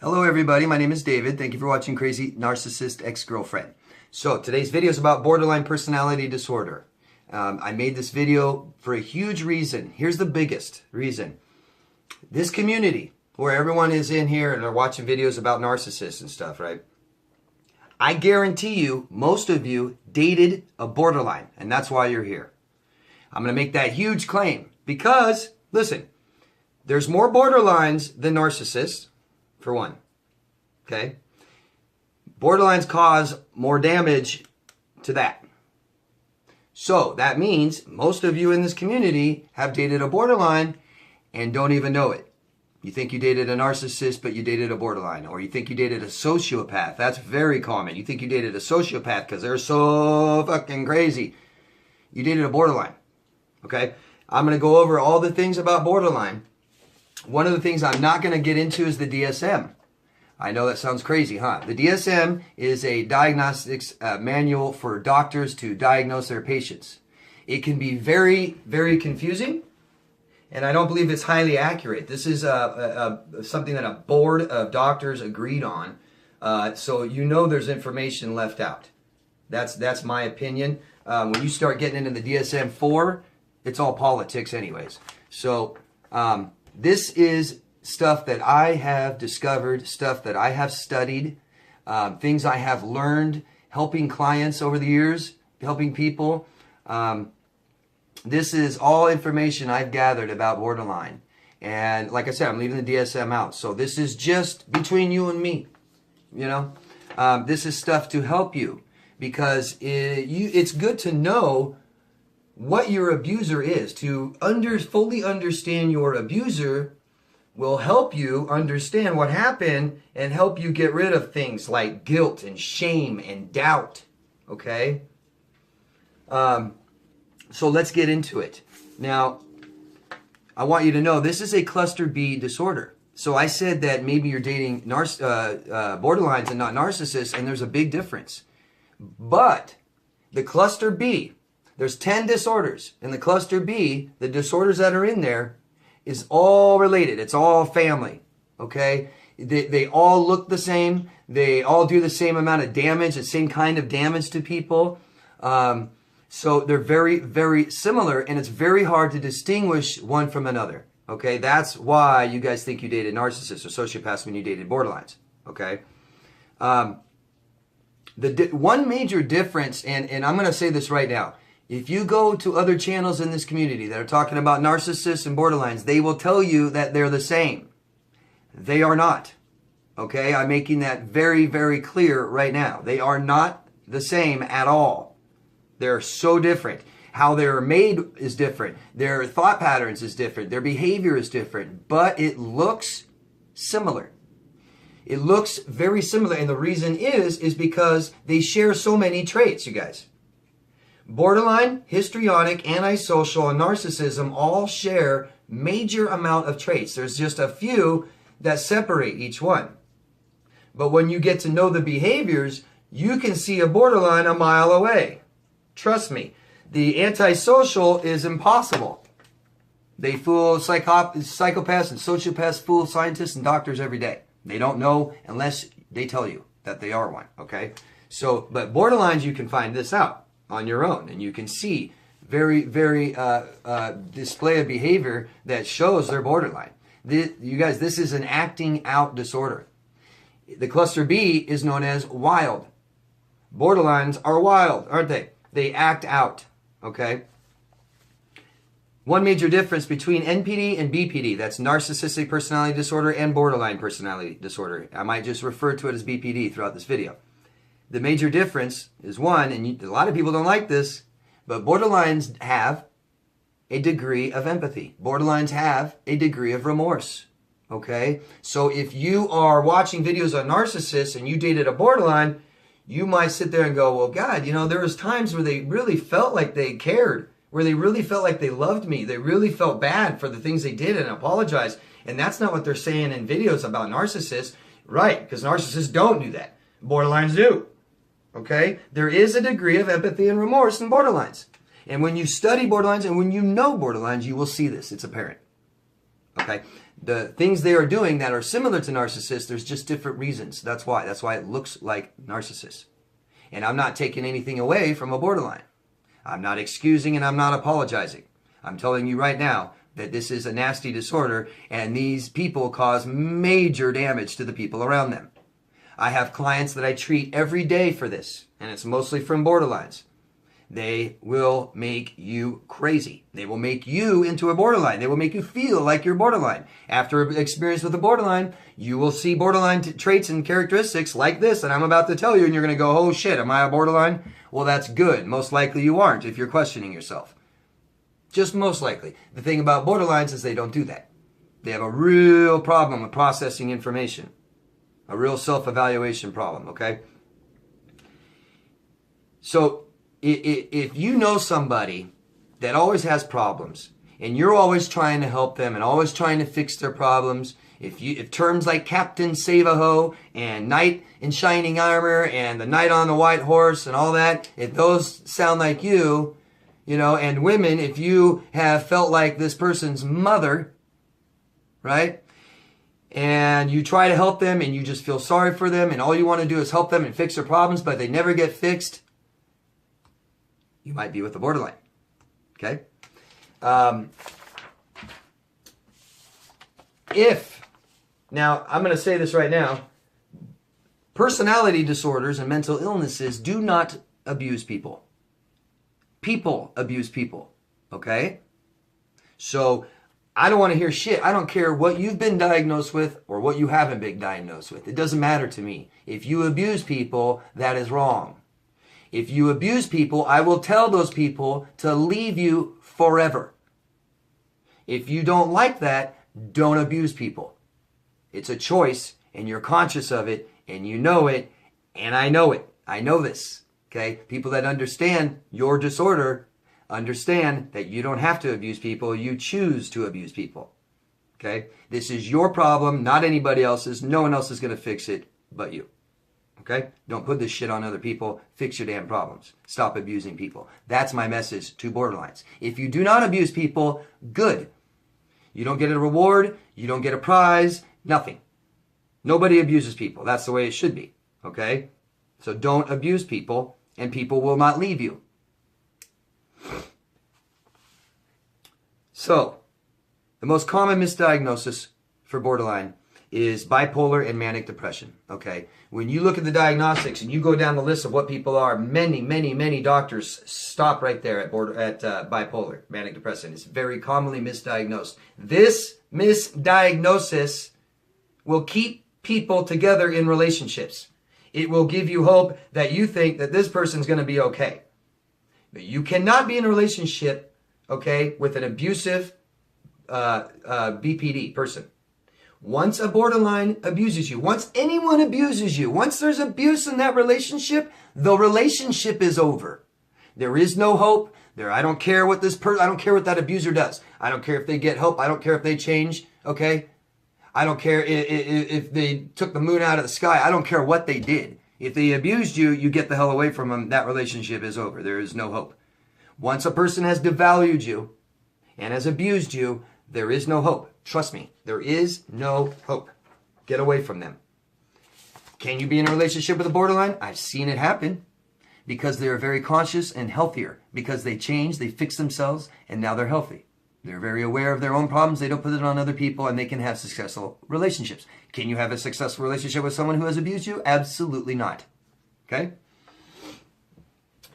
Hello everybody, my name is David. Thank you for watching Crazy Narcissist Ex-Girlfriend. So today's video is about borderline personality disorder. I made this video for a huge reason. Here's the biggest reason. This community, where everyone is in here and are watching videos about narcissists and stuff, right? I guarantee you, most of you dated a borderline, and that's why you're here. I'm going to make that huge claim because, listen, there's more borderlines than narcissists. For one, okay? Borderlines cause more damage to that. So that means most of you in this community have dated a borderline and don't even know it. You think you dated a narcissist, but you dated a borderline. Or you think you dated a sociopath. That's very common. You think you dated a sociopath because they're so fucking crazy. You dated a borderline, okay? I'm going to go over all the things about borderline. One of the things I'm not going to get into is the DSM. I know that sounds crazy, huh? The DSM is a diagnostics manual for doctors to diagnose their patients. It can be very, very confusing, and I don't believe it's highly accurate. This is something that a board of doctors agreed on, so you know there's information left out. That's my opinion. When you start getting into the DSM-4, it's all politics anyways. So this is stuff that I have discovered, stuff that I have studied, things I have learned, helping clients over the years, helping people. This is all information I've gathered about borderline. And like I said, I'm leaving the DSM out. So this is just between you and me, you know. This is stuff to help you because it's good to know what your abuser is. To fully understand your abuser will help you understand what happened and help you get rid of things like guilt and shame and doubt, okay? So let's get into it. Now, I want you to know this is a cluster B disorder. So I said that maybe you're dating borderlines and not narcissists, and there's a big difference. But the cluster B, there's 10 disorders. In the cluster B, the disorders that are in there is all related. It's all family, okay? They all look the same. They all do the same amount of damage, the same kind of damage to people. So they're very, very similar, and it's very hard to distinguish one from another, okay? That's why you guys think you dated narcissists or sociopaths when you dated borderlines, okay? One major difference, and I'm going to say this right now, if you go to other channels in this community that are talking about narcissists and borderlines, they will tell you that they're the same. They are not. Okay? I'm making that very, very clear right now. They are not the same at all. They're so different. How they're made is different. Their thought patterns is different. Their behavior is different. But it looks similar. It looks very similar. And the reason is because they share so many traits, you guys. Borderline, histrionic, antisocial, and narcissism all share major amount of traits. There's just a few that separate each one. But when you get to know the behaviors, you can see a borderline a mile away. Trust me. The antisocial is impossible. They fool psychopaths and sociopaths, fool scientists and doctors every day. They don't know unless they tell you that they are one, okay? So, but borderlines, you can find this out on your own, and you can see very, very display of behavior that shows they're borderline. You guys, this is an acting out disorder. The cluster B is known as wild. Borderlines are wild, aren't they? They act out, okay? One major difference between NPD and BPD, that's narcissistic personality disorder and borderline personality disorder. I might just refer to it as BPD throughout this video. The major difference is one, and a lot of people don't like this, but borderlines have a degree of empathy. Borderlines have a degree of remorse, okay? So if you are watching videos on narcissists and you dated a borderline, you might sit there and go, well, God, you know, there was times where they really felt like they cared, where they really felt like they loved me. They really felt bad for the things they did and apologized. And that's not what they're saying in videos about narcissists, right? Because narcissists don't do that. Borderlines do. Okay? There is a degree of empathy and remorse in borderlines. And when you study borderlines and when you know borderlines, you will see this. It's apparent. Okay? The things they are doing that are similar to narcissists, there's just different reasons. That's why. That's why it looks like narcissists. And I'm not taking anything away from a borderline. I'm not excusing and I'm not apologizing. I'm telling you right now that this is a nasty disorder and these people cause major damage to the people around them. I have clients that I treat every day for this, and it's mostly from borderlines. They will make you crazy. They will make you into a borderline. They will make you feel like you're borderline. After an experience with a borderline, you will see borderline traits and characteristics like this, and I'm about to tell you, and you're going to go, oh shit, am I a borderline? Well, that's good. Most likely you aren't if you're questioning yourself. Just most likely. The thing about borderlines is they don't do that. They have a real problem with processing information. A real self-evaluation problem, okay? So if you know somebody that always has problems and you're always trying to help them and always trying to fix their problems, if terms like Captain Save-A-Ho and Knight in Shining Armor and the Knight on the White Horse and all that, if those sound like you, you know, and women, if you have felt like this person's mother, right? And you try to help them and you just feel sorry for them and all you want to do is help them and fix their problems, but they never get fixed, you might be with the borderline. Okay? Now, I'm going to say this right now, personality disorders and mental illnesses do not abuse people. People abuse people. Okay? So, I don't want to hear shit. I don't care what you've been diagnosed with or what you haven't been diagnosed with. It doesn't matter to me. If you abuse people, that is wrong. If you abuse people, I will tell those people to leave you forever. If you don't like that, don't abuse people. It's a choice and you're conscious of it and you know it and I know it. I know this. Okay? People that understand your disorder understand that you don't have to abuse people. You choose to abuse people. Okay? This is your problem, not anybody else's. No one else is going to fix it but you. Okay? Don't put this shit on other people. Fix your damn problems. Stop abusing people. That's my message to borderlines. If you do not abuse people, good. You don't get a reward. You don't get a prize. Nothing. Nobody abuses people. That's the way it should be. Okay? So don't abuse people and people will not leave you. So, the most common misdiagnosis for borderline is bipolar and manic depression, okay? When you look at the diagnostics and you go down the list of what people are, many doctors stop right there at bipolar, manic depression. It's very commonly misdiagnosed. This misdiagnosis will keep people together in relationships. It will give you hope that you think that this person's going to be okay. But you cannot be in a relationship, okay, with an abusive BPD person. Once a borderline abuses you, once anyone abuses you, once there's abuse in that relationship, the relationship is over. There is no hope. I don't care what I don't care what that abuser does. I don't care if they get help. I don't care if they change, okay? I don't care if they took the moon out of the sky. I don't care what they did. If they abused you, you get the hell away from them. That relationship is over. There is no hope. Once a person has devalued you and has abused you, there is no hope. Trust me, there is no hope. Get away from them. Can you be in a relationship with a borderline? I've seen it happen because they're very conscious and healthier because they change, they fix themselves, and now they're healthy. They're very aware of their own problems. They don't put it on other people, and they can have successful relationships. Can you have a successful relationship with someone who has abused you? Absolutely not. Okay?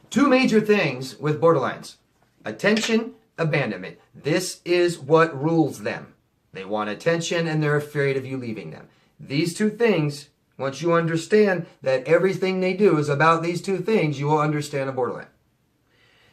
Two major things with borderlines. Attention, abandonment. This is what rules them. They want attention, and they're afraid of you leaving them. These two things, once you understand that everything they do is about these two things, you will understand a borderline.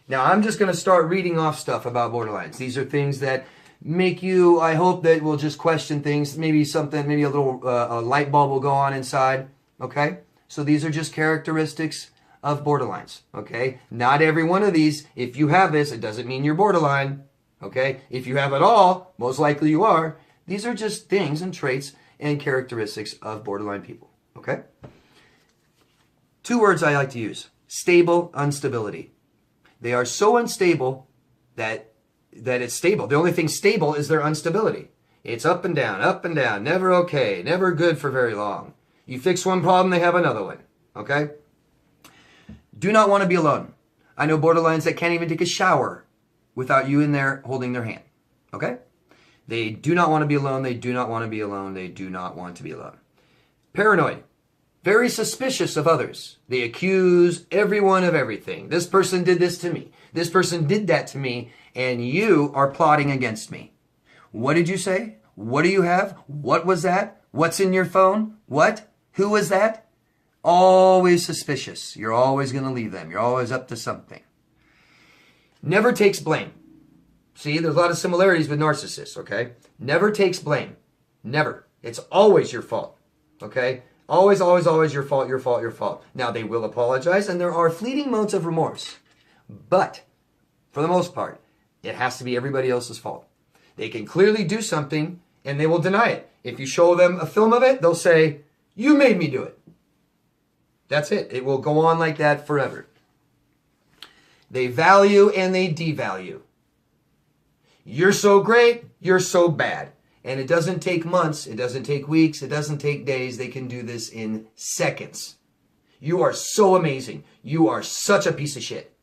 Now, I'm just going to start reading off stuff about borderlines. These are things that make you, I hope that will just question things. Maybe something, maybe a little a light bulb will go on inside. Okay? So these are just characteristics of borderlines. Okay? Not every one of these, if you have this, it doesn't mean you're borderline. Okay? If you have it all, most likely you are. These are just things and traits and characteristics of borderline people. Okay? Two words I like to use. Stable, instability. They are so unstable that it's stable. The only thing stable is their instability. It's up and down, never okay, never good for very long. You fix one problem, they have another one, okay? Do not want to be alone. I know borderlines that can't even take a shower without you in there holding their hand, okay? They do not want to be alone, they do not want to be alone, they do not want to be alone. Paranoid. Very suspicious of others. They accuse everyone of everything. This person did this to me. This person did that to me, and you are plotting against me. What did you say? What do you have? What was that? What's in your phone? What? Who was that? Always suspicious. You're always going to leave them. You're always up to something. Never takes blame. See, there's a lot of similarities with narcissists, okay? Never takes blame. Never. It's always your fault, okay? Always, always, always your fault, your fault, your fault. Now, they will apologize, and there are fleeting moments of remorse. But, for the most part, it has to be everybody else's fault. They can clearly do something, and they will deny it. If you show them a film of it, they'll say, you made me do it. That's it. It will go on like that forever. They value and they devalue. You're so great, you're so bad. And it doesn't take months, it doesn't take weeks, it doesn't take days. They can do this in seconds. You are so amazing. You are such a piece of shit.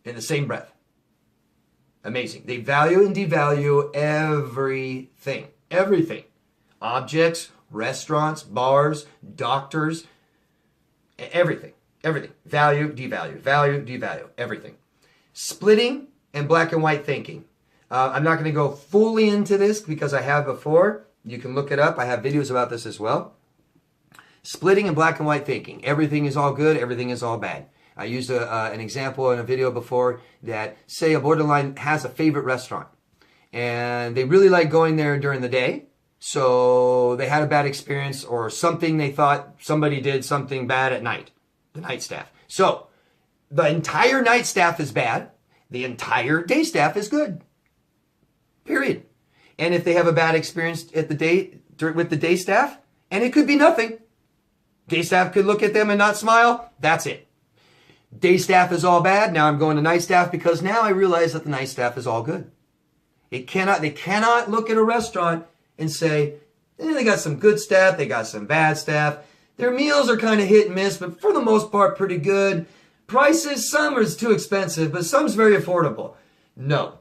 In the same breath. Amazing. They value and devalue everything. Everything. Objects, restaurants, bars, doctors, everything. Everything. Value, devalue. Value, devalue. Everything. Splitting and black and white thinking. I'm not going to go fully into this because I have before. You can look it up. I have videos about this as well. Splitting and black and white thinking. Everything is all good. Everything is all bad. I used an example in a video before that, say a borderline has a favorite restaurant. And they really like going there during the day. So they had a bad experience or something they thought somebody did something bad at night. The night staff. So the entire night staff is bad. The entire day staff is good. Period. And if they have a bad experience at the day with the day staff, and it could be nothing. Day staff could look at them and not smile. That's it. Day staff is all bad. Now I'm going to night staff because now I realize that the night staff is all good. They cannot look at a restaurant and say, they got some good staff, they got some bad staff. Their meals are kind of hit and miss, but for the most part, pretty good. Prices, some are too expensive, but some's very affordable. No.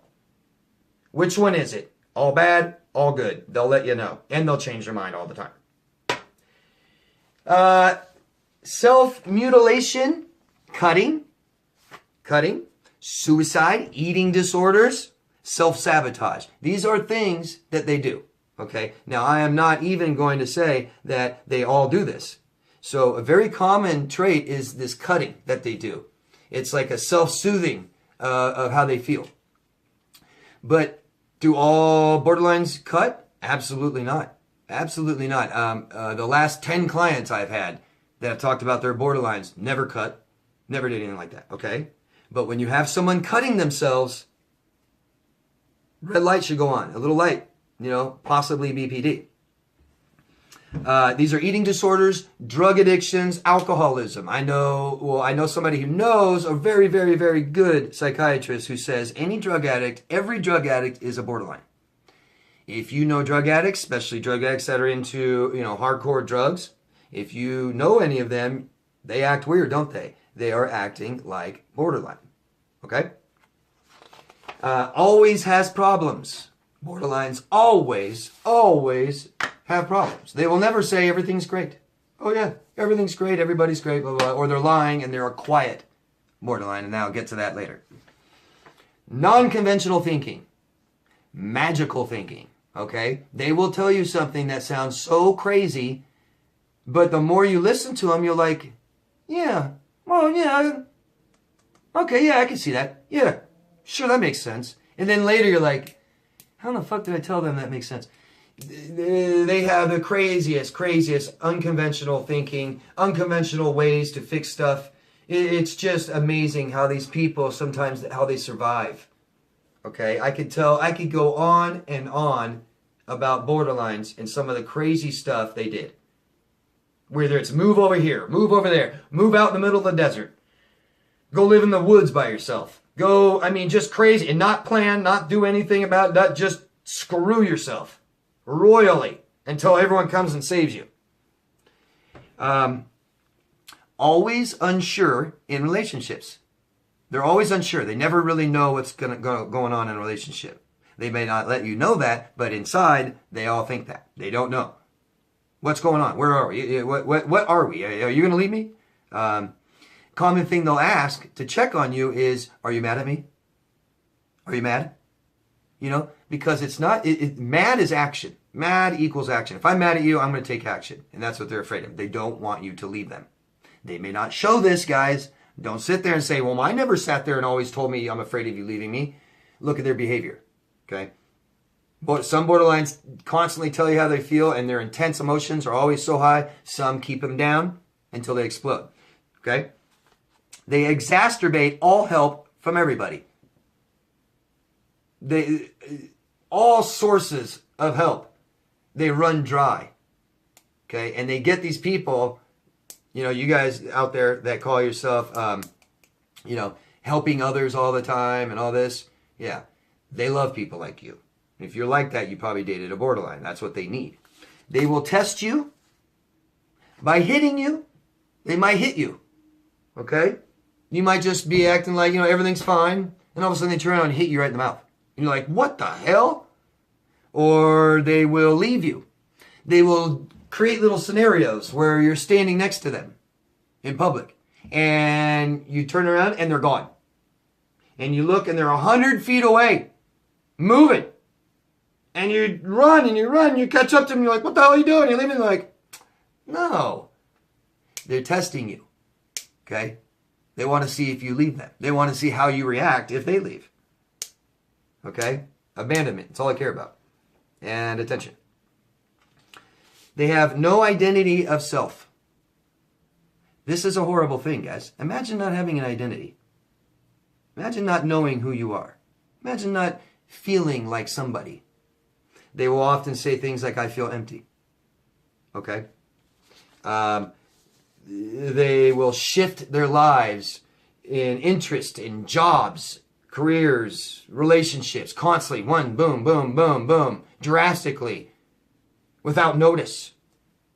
Which one is it? All bad, all good. They'll let you know. And they'll change their mind all the time. Self-mutilation, cutting, suicide, eating disorders, self-sabotage. These are things that they do. Okay? Now, I am not even going to say that they all do this. So a very common trait is this cutting that they do. It's like a self-soothing of how they feel. But do all borderlines cut? Absolutely not. Absolutely not. The last 10 clients I've had that have talked about their borderlines never cut, never did anything like that, okay? But when you have someone cutting themselves, red light should go on, a little light, possibly BPD. These are eating disorders, drug addictions, alcoholism. I know somebody who knows a very, very, very good psychiatrist who says every drug addict is a borderline. If you know drug addicts, especially drug addicts that are into, hardcore drugs, if you know any of them, they act weird, don't they? They are acting like borderline. Okay? Always has problems. Borderlines always have problems. They will never say everything's great. Oh yeah, everything's great, everybody's great, blah, blah, blah. Or they're lying and they're a quiet borderline, and I'll get to that later. Non-conventional thinking. Magical thinking. Okay? They will tell you something that sounds so crazy, but the more you listen to them, you're like, yeah, well, yeah, okay, yeah, I can see that. Yeah, sure, that makes sense. And then later you're like, how the fuck did I tell them that makes sense? They have the craziest unconventional thinking, unconventional ways to fix stuff. It's just amazing how these people sometimes, how they survive. Okay, I could go on and on about borderlines and some of the crazy stuff they did. Whether it's move over here, move over there, move out in the middle of the desert, go live in the woods by yourself. Just crazy and not plan, not do anything about that, just screw yourself royally until everyone comes and saves you. Always unsure in relationships. They're always unsure. They never really know what's going on in a relationship. They may not let you know that, but inside, they all think that. They don't know. What's going on? Where are we? What are we? Are you going to leave me? Common thing they'll ask to check on you is, are you mad at me? Are you mad? You know, because it's not, mad is action. Mad equals action. If I'm mad at you, I'm going to take action. And that's what they're afraid of. They don't want you to leave them. They may not show this, guys. Don't sit there and say, well, I never sat there and always told me I'm afraid of you leaving me. Look at their behavior, okay? But some borderlines constantly tell you how they feel, and their intense emotions are always so high. Some keep them down until they explode, okay? They exacerbate all help from everybody. All sources of help, they run dry, okay? And they get these people, you know, you guys out there that call yourself, you know, helping others all the time and all this. Yeah, they love people like you. If you're like that, you probably dated a borderline. That's what they need. They will test you by hitting you. They might hit you, okay? You might just be acting like, you know, everything's fine. And all of a sudden they turn around and hit you right in the mouth. And you're like, what the hell? Or they will leave you. They will create little scenarios where you're standing next to them in public. And you turn around and they're gone. And you look and they're 100 feet away, moving. And you run and you run and you catch up to them and you're like, what the hell are you doing? You're leaving. They're like, no. They're testing you. Okay? They want to see if you leave them. They want to see how you react if they leave. Okay? Abandonment. That's all I care about. And attention. They have no identity of self. This is a horrible thing, guys. Imagine not having an identity. Imagine not knowing who you are. Imagine not feeling like somebody. They will often say things like, I feel empty. Okay? They will shift their lives in interest, in jobs, careers, relationships, constantly. One, boom, boom, boom, boom, drastically, without notice.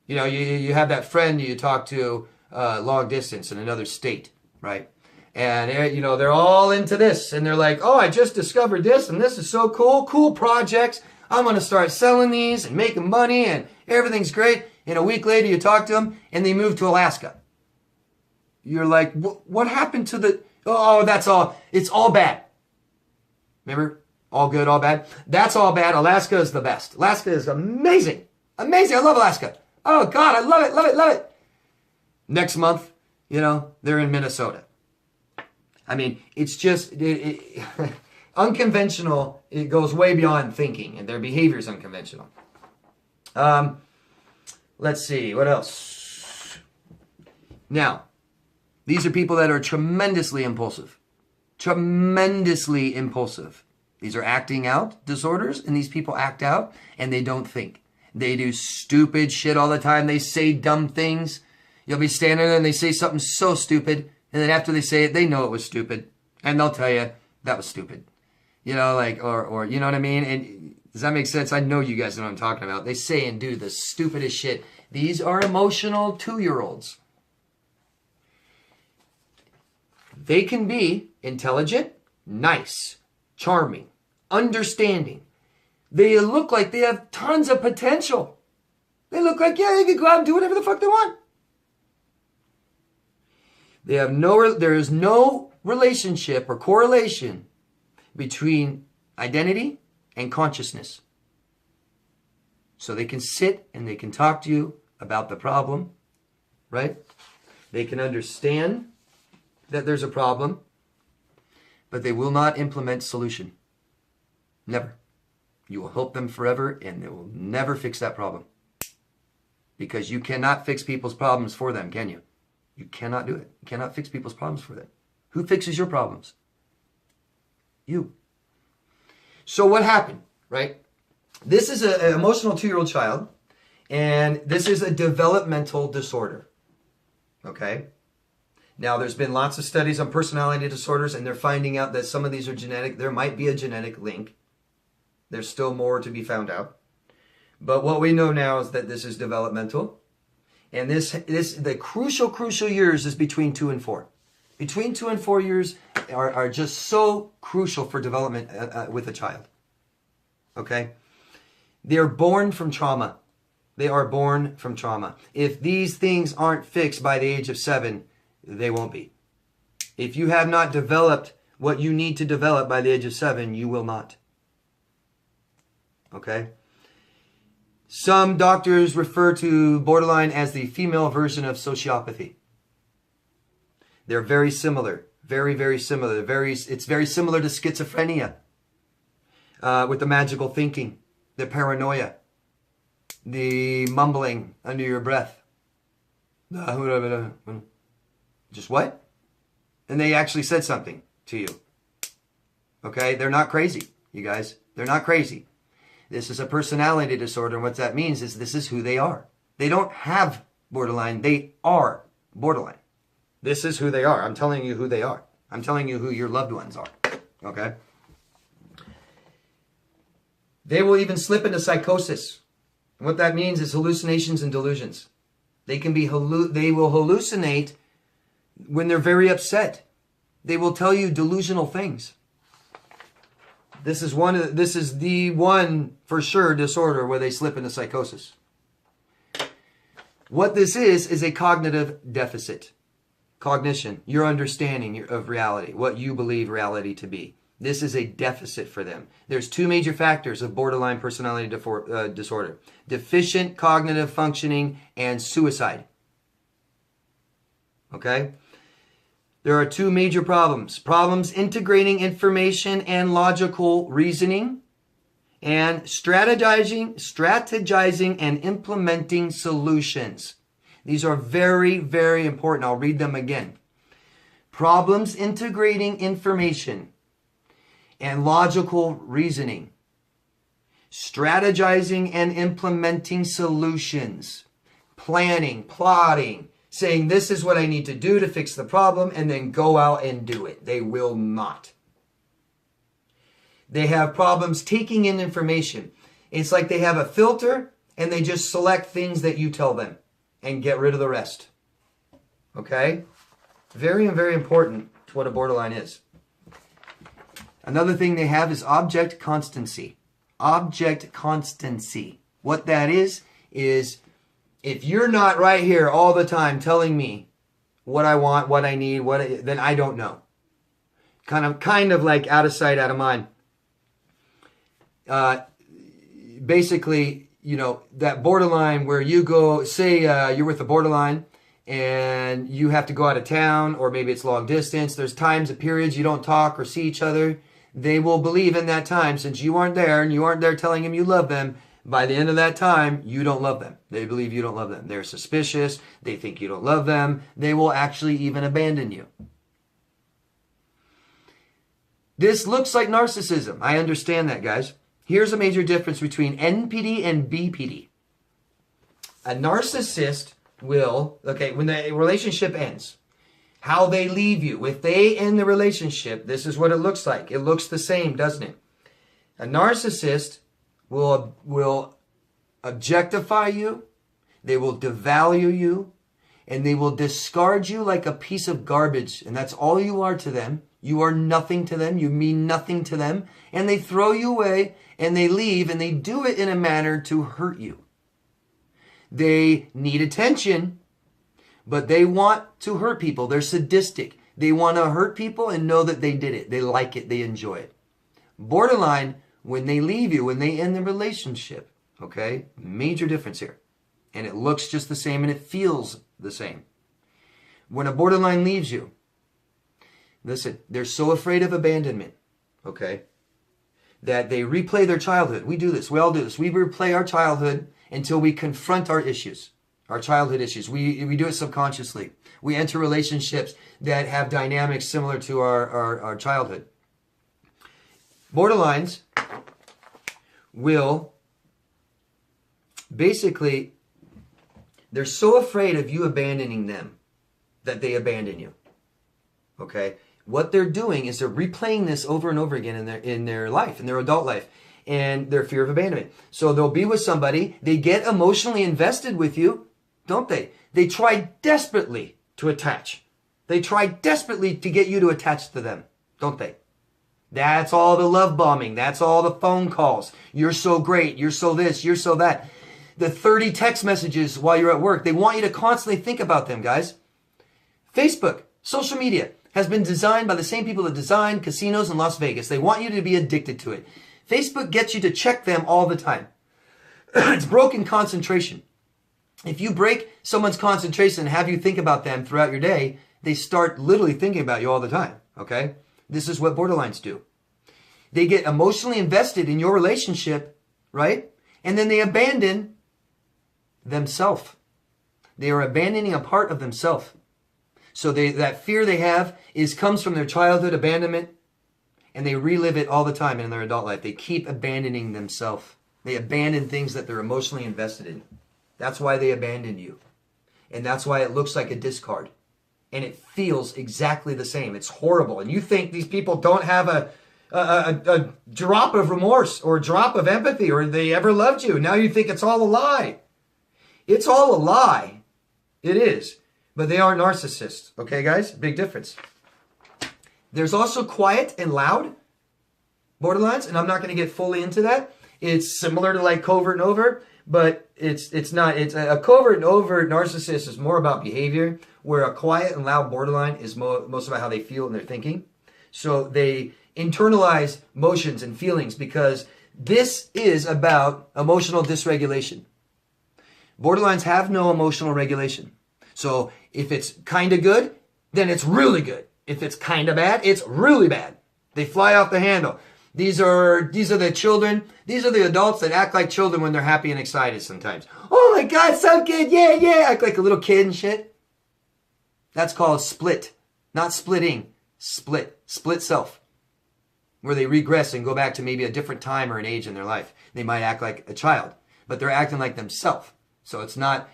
You know, you have that friend you talk to long distance in another state, right? And, you know, they're all into this. And they're like, oh, I just discovered this, and this is so cool. Cool projects. I'm going to start selling these and making money, and everything's great. And a week later, you talk to them, and they move to Alaska. You're like, what happened to the... Oh, that's all. It's all bad. Remember? All good, all bad. That's all bad. Alaska is the best. Alaska is amazing. Amazing. I love Alaska. Oh, God, I love it, love it, love it. Next month, you know, they're in Minnesota. I mean, it's just... unconventional, it goes way beyond thinking, and their behavior is unconventional. Let's see, what else? Now, these are people that are tremendously impulsive. Tremendously impulsive. These are acting out disorders, and these people act out, and they don't think. They do stupid shit all the time. They say dumb things. You'll be standing there, and they say something so stupid, and then after they say it, they know it was stupid, and they'll tell you, that was stupid. You know, like, or you know what I mean? And does that make sense? I know you guys know what I'm talking about. They say and do the stupidest shit. These are emotional 2-year-olds. They can be intelligent, nice, charming, understanding. They look like they have tons of potential. They look like, yeah, they can go out and do whatever the fuck they want. They have there is no relationship or correlation between identity and consciousness. So they can sit and they can talk to you about the problem, right? They can understand that there's a problem, but they will not implement solution. Never. You will help them forever, and they will never fix that problem. Because you cannot fix people's problems for them, can you? You cannot do it. You cannot fix people's problems for them. Who fixes your problems? You. So what happened, right? This is an emotional 2-year-old child, and this is a developmental disorder, okay? Now, there's been lots of studies on personality disorders, and they're finding out that some of these are genetic. There might be a genetic link, There's still more to be found out. But what we know now is that this is developmental. And the crucial years is between 2 and 4. Between 2 and 4 years are just so crucial for development with a child. Okay? They're born from trauma. They are born from trauma. If these things aren't fixed by the age of 7, they won't be. If you have not developed what you need to develop by the age of 7, you will not. Okay? Some doctors refer to borderline as the female version of sociopathy. They're very similar. Very, very similar. It's very similar to schizophrenia. With the magical thinking, the paranoia, the mumbling under your breath. Just what? And they actually said something to you. Okay? They're not crazy, you guys. They're not crazy. This is a personality disorder, and what that means is this is who they are. They don't have borderline. They are borderline. This is who they are. I'm telling you who they are. I'm telling you who your loved ones are. Okay? They will even slip into psychosis. And what that means is hallucinations and delusions. They will hallucinate when they're very upset. They will tell you delusional things. This is the one for sure disorder where they slip into psychosis. What this is a cognitive deficit. Cognition, your understanding of reality, what you believe reality to be. This is a deficit for them. There's 2 major factors of borderline personality disorder. Deficient cognitive functioning and suicide. Okay? There are 2 major problems. Problems integrating information and logical reasoning, and strategizing and implementing solutions. These are very, very important. I'll read them again. Problems integrating information and logical reasoning. Strategizing and implementing solutions. Planning, plotting, saying this is what I need to do to fix the problem, and then go out and do it. They will not. They have problems taking in information. It's like they have a filter and they just select things that you tell them and get rid of the rest. Okay? Very, very important to what a borderline is. Another thing they have is object constancy. Object constancy. What that is if you're not right here all the time telling me what I want, what I need, then I don't know. Kind of like out of sight, out of mind. Basically, that borderline where you go, say you're with a borderline and you have to go out of town, or maybe it's long distance. There's times and periods you don't talk or see each other. They will believe in that time, since you aren't there and you aren't there telling them you love them, by the end of that time, you don't love them. They believe you don't love them. They're suspicious. They think you don't love them. They will actually even abandon you. This looks like narcissism. I understand that, guys. Here's a major difference between NPD and BPD. A narcissist will, when the relationship ends, how they leave you. If they end the relationship, this is what it looks like. It looks the same, doesn't it? A narcissist will objectify you, they will devalue you, and they will discard you like a piece of garbage. And that's all you are to them. You are nothing to them. You mean nothing to them. And they throw you away and they leave, and they do it in a manner to hurt you. They need attention, but they want to hurt people. They're sadistic. They want to hurt people and know that they did it. They like it. They enjoy it. Borderline, when they leave you, when they end the relationship, okay? Major difference here. And it looks just the same and it feels the same. When a borderline leaves you, listen, they're so afraid of abandonment, okay, that they replay their childhood. We do this. We all do this. We replay our childhood until we confront our issues, our childhood issues. We do it subconsciously. We enter relationships that have dynamics similar to our childhood. Borderlines will basically, they're so afraid of you abandoning them that they abandon you. Okay? What they're doing is they're replaying this over and over again in their life, in their adult life. and their fear of abandonment. So they'll be with somebody, they get emotionally invested with you, don't they? They try desperately to attach. They try desperately to get you to attach to them, don't they? That's all the love bombing. That's all the phone calls. You're so great. You're so this. You're so that. The 30 text messages while you're at work. They want you to constantly think about them, guys. Facebook, social media, has been designed by the same people that designed casinos in Las Vegas. They want you to be addicted to it. Facebook gets you to check them all the time. It's broken concentration. If you break someone's concentration and have you think about them throughout your day, they start literally thinking about you all the time, okay? This is what borderlines do. They get emotionally invested in your relationship, right? And then they abandon themselves. They are abandoning a part of themselves. So that fear they have comes from their childhood abandonment, and they relive it all the time in their adult life. They keep abandoning themselves. They abandon things that they're emotionally invested in. That's why they abandon you. And that's why it looks like a discard. And it feels exactly the same. It's horrible. And you think these people don't have a drop of remorse or a drop of empathy or they ever loved you. Now you think it's all a lie. It's all a lie. It is. But they are narcissists. Okay, guys? Big difference. There's also quiet and loud borderlines, and I'm not going to get fully into that. It's similar to like covert and overt, but it's not. It's a covert and overt narcissist is more about behavior, where a quiet and loud borderline is most about how they feel and their thinking. So they internalize emotions and feelings because this is about emotional dysregulation. Borderlines have no emotional regulation. So if it's kind of good, then it's really good. If it's kind of bad, it's really bad. They fly off the handle. These are the children. These are the adults that act like children when they're happy and excited sometimes. Oh my God, so good. Yeah, yeah. Act like a little kid and shit. That's called split. Not splitting. Split. Split self. Where they regress and go back to maybe a different time or an age in their life. They might act like a child, but they're acting like themselves. So it's not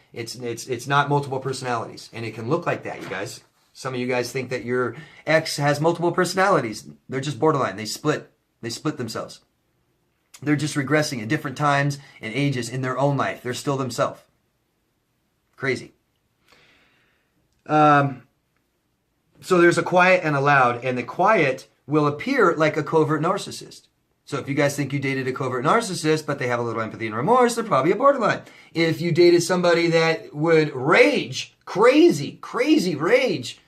multiple personalities. And it can look like that, you guys. Some of you guys think that your ex has multiple personalities. They're just borderline. They split. They split themselves. They're just regressing at different times and ages in their own life. They're still themselves. Crazy. So there's a quiet and a loud, and the quiet will appear like a covert narcissist. So if you guys think you dated a covert narcissist, but they have a little empathy and remorse, they're probably a borderline. If you dated somebody that would rage, crazy rage,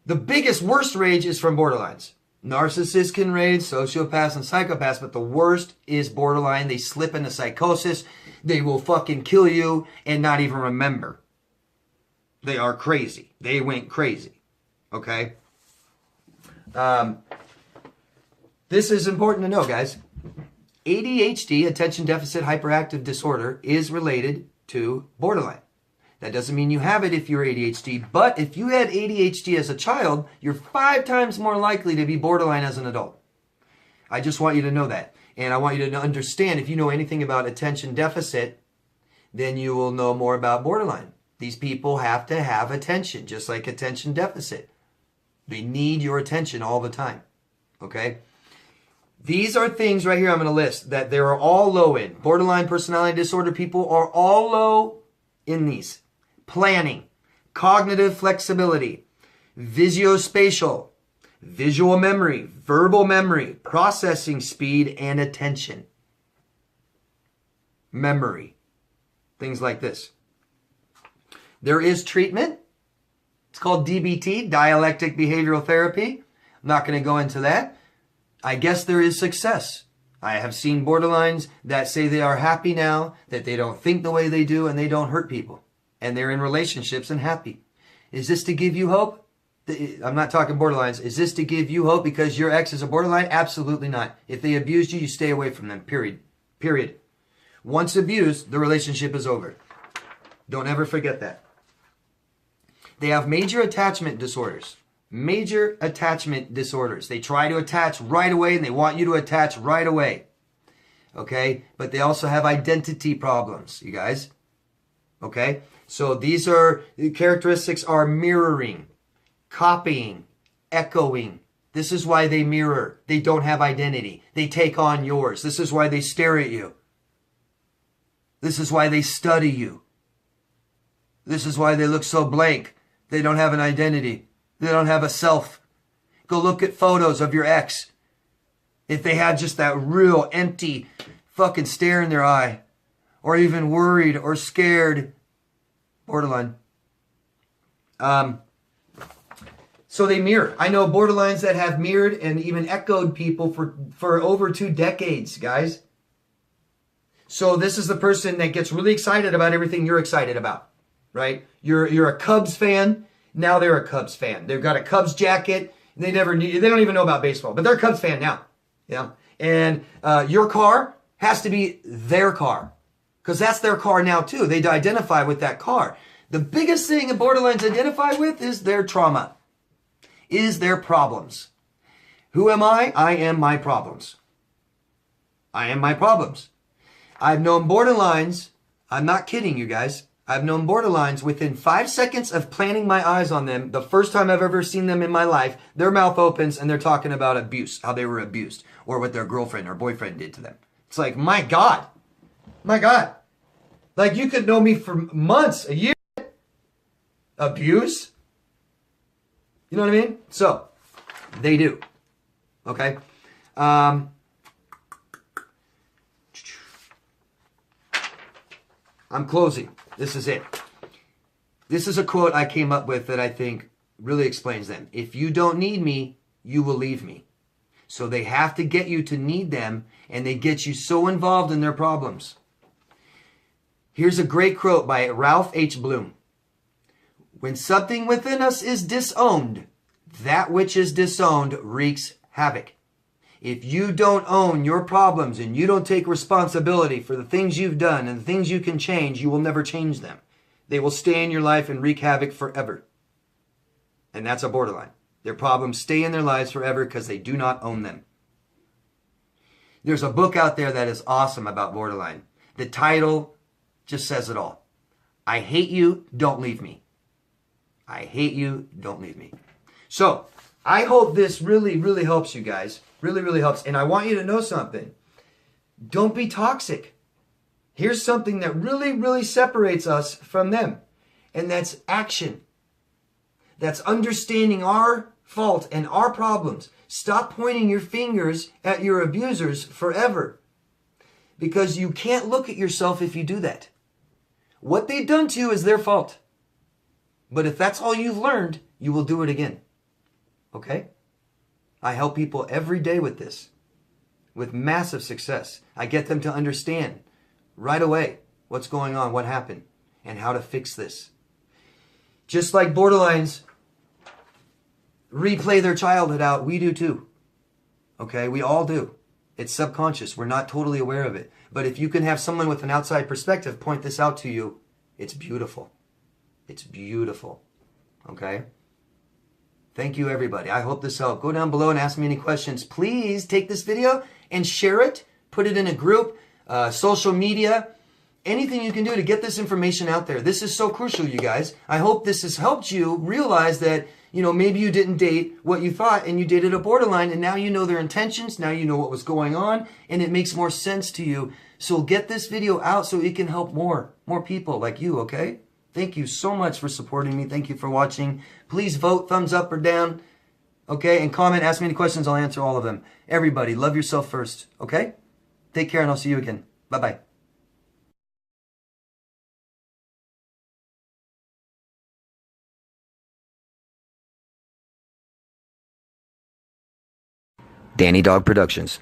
the biggest, worst rage is from borderlines. Narcissists can rage, sociopaths and psychopaths, but the worst is borderline. They slip into psychosis. They will fucking kill you and not even remember. They are crazy. They went crazy. Okay? This is important to know, guys. ADHD, attention deficit hyperactive disorder, is related to borderline. That doesn't mean you have it if you're ADHD, but if you had ADHD as a child, you're 5 times more likely to be borderline as an adult. I just want you to know that. And I want you to understand, if you know anything about attention deficit, then you will know more about borderline. These people have to have attention, just like attention deficit. They need your attention all the time. Okay? These are things right here I'm going to list that they are all low in. Borderline personality disorder people are all low in these. Planning, cognitive flexibility, visuospatial, visual memory, verbal memory, processing speed, and attention. Memory. Things like this. There is treatment. It's called DBT, dialectic behavioral therapy. I'm not going to go into that. I guess there is success. I have seen borderlines that say they are happy now, that they don't think the way they do, and they don't hurt people. And they're in relationships and happy. Is this to give you hope? I'm not talking borderlines. Is this to give you hope because your ex is a borderline? Absolutely not. If they abused you, you stay away from them, period. Period. Once abused, the relationship is over. Don't ever forget that. They have major attachment disorders. Major attachment disorders. They try to attach right away and they want you to attach right away. Okay? But they also have identity problems, you guys. Okay? So these are, the characteristics are mirroring, copying, echoing, This is why they mirror. They don't have identity. They take on yours. This is why they stare at you. This is why they study you. This is why they look so blank. They don't have an identity. They don't have a self. Go look at photos of your ex. If they had just that real empty fucking stare in their eye, or even worried or scared, borderline. So they mirror. I know borderlines that have mirrored and even echoed people for over 2 decades, guys. So this is the person that gets really excited about everything you're excited about, right? You're a Cubs fan. Now they're a Cubs fan. They've got a Cubs jacket. They don't even know about baseball, but they're a Cubs fan now. Yeah. And your car has to be their car, because that's their car now too. They identify with that car. The biggest thing that borderlines identify with is their trauma, is their problems. Who am I? I am my problems. I am my problems. I've known borderlines, I'm not kidding you guys, I've known borderlines within 5 seconds of planting my eyes on them, the first time I've ever seen them in my life, their mouth opens and they're talking about abuse, how they were abused, or what their girlfriend or boyfriend did to them. It's like, my God. My God. Like, you could know me for months, a year. Abuse? You know what I mean? So, they do. Okay? I'm closing. This is it. This is a quote I came up with that I think really explains them. If you don't need me, you will leave me. So they have to get you to need them, and they get you so involved in their problems. Here's a great quote by Ralph H. Bloom. When something within us is disowned, that which is disowned wreaks havoc. If you don't own your problems and you don't take responsibility for the things you've done and the things you can change, you will never change them. They will stay in your life and wreak havoc forever. And that's a borderline. Their problems stay in their lives forever because they do not own them. There's a book out there that is awesome about borderline. The title just says it all. I hate you, don't leave me. I hate you, don't leave me. So, I hope this really, really helps you guys. Really, really helps. And I want you to know something. Don't be toxic. Here's something that really, really separates us from them. And that's action. That's understanding our fault and our problems. Stop pointing your fingers at your abusers forever. Because you can't look at yourself if you do that. What they've done to you is their fault. But if that's all you've learned, you will do it again. Okay? I help people every day with this, with massive success. I get them to understand right away what's going on, what happened, and how to fix this. Just like borderlines replay their childhood out, we do too. Okay? We all do. It's subconscious. We're not totally aware of it. But if you can have someone with an outside perspective point this out to you, it's beautiful. It's beautiful. Okay? Thank you, everybody. I hope this helped. Go down below and ask me any questions. Please take this video and share it. Put it in a group, social media, anything you can do to get this information out there. This is so crucial, you guys. I hope this has helped you realize that, maybe you didn't date what you thought and you dated a borderline, and now you know their intentions. Now you know what was going on, and it makes more sense to you. So get this video out so it can help more people like you, okay? Thank you so much for supporting me. Thank you for watching. Please vote thumbs up or down, okay? And comment, ask me any questions. I'll answer all of them. Everybody, love yourself first, okay? Take care, and I'll see you again. Bye-bye. Danny Dog Productions.